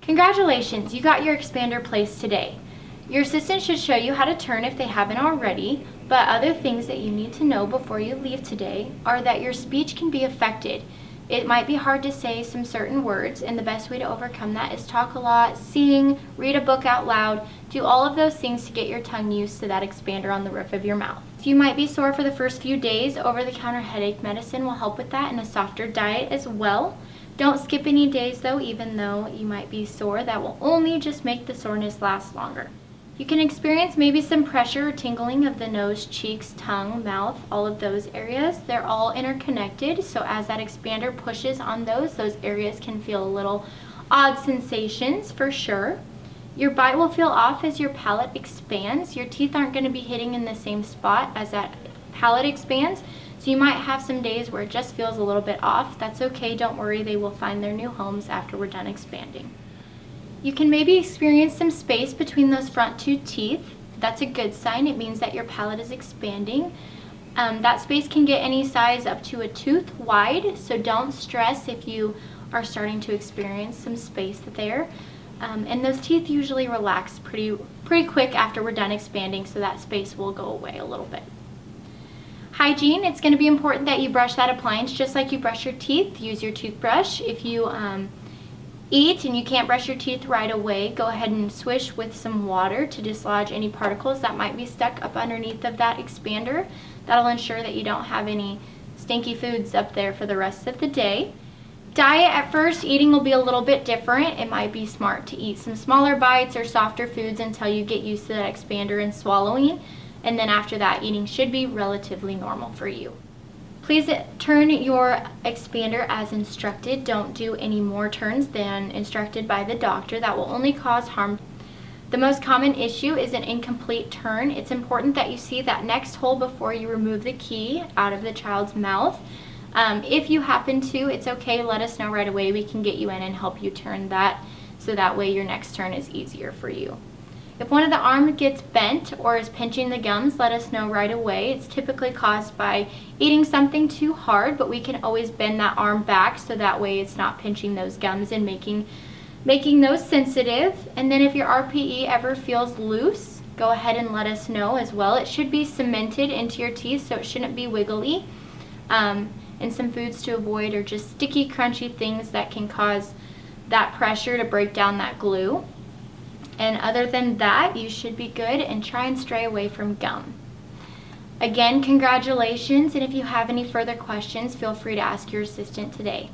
Congratulations, you got your expander placed today. Your assistant should show you how to turn if they haven't already, but other things that you need to know before you leave today are that your speech can be affected. It might be hard to say some certain words, and the best way to overcome that is talk a lot, sing, read a book out loud, do all of those things to get your tongue used to that expander on the roof of your mouth. If you might be sore for the first few days, over-the-counter headache medicine will help with that, and a softer diet as well. Don't skip any days though, even though you might be sore. That will only just make the soreness last longer. You can experience maybe some pressure or tingling of the nose, cheeks, tongue, mouth, all of those areas. They're all interconnected, so as that expander pushes on those areas can feel a little odd sensations for sure. Your bite will feel off as your palate expands. Your teeth aren't going to be hitting in the same spot as that palate expands, so you might have some days where it just feels a little bit off. That's okay, don't worry, they will find their new homes after we're done expanding. You can maybe experience some space between those front two teeth. That's a good sign. It means that your palate is expanding. That space can get any size up to a tooth wide, so don't stress if you are starting to experience some space there. And those teeth usually relax pretty quick after we're done expanding, so that space will go away a little bit. Hygiene, it's going to be important that you brush that appliance just like you brush your teeth. Use your toothbrush. If you eat and you can't brush your teeth right away, go ahead and swish with some water to dislodge any particles that might be stuck up underneath of that expander. That'll ensure that you don't have any stinky foods up there for the rest of the day. Diet, at first, eating will be a little bit different. It might be smart to eat some smaller bites or softer foods until you get used to that expander and swallowing. And then after that, eating should be relatively normal for you. Please turn your expander as instructed. Don't do any more turns than instructed by the doctor. That will only cause harm. The most common issue is an incomplete turn. It's important that you see that next hole before you remove the key out of the child's mouth. If you happen to, it's okay, let us know right away. We can get you in and help you turn that, so that way your next turn is easier for you. If one of the arms gets bent or is pinching the gums, let us know right away. It's typically caused by eating something too hard, but we can always bend that arm back so that way it's not pinching those gums and making those sensitive. And then if your RPE ever feels loose, go ahead and let us know as well. It should be cemented into your teeth, so it shouldn't be wiggly. And some foods to avoid are just sticky, crunchy things that can cause that pressure to break down that glue. And other than that, you should be good, and try and stray away from gum. Again, congratulations, and if you have any further questions, feel free to ask your assistant today.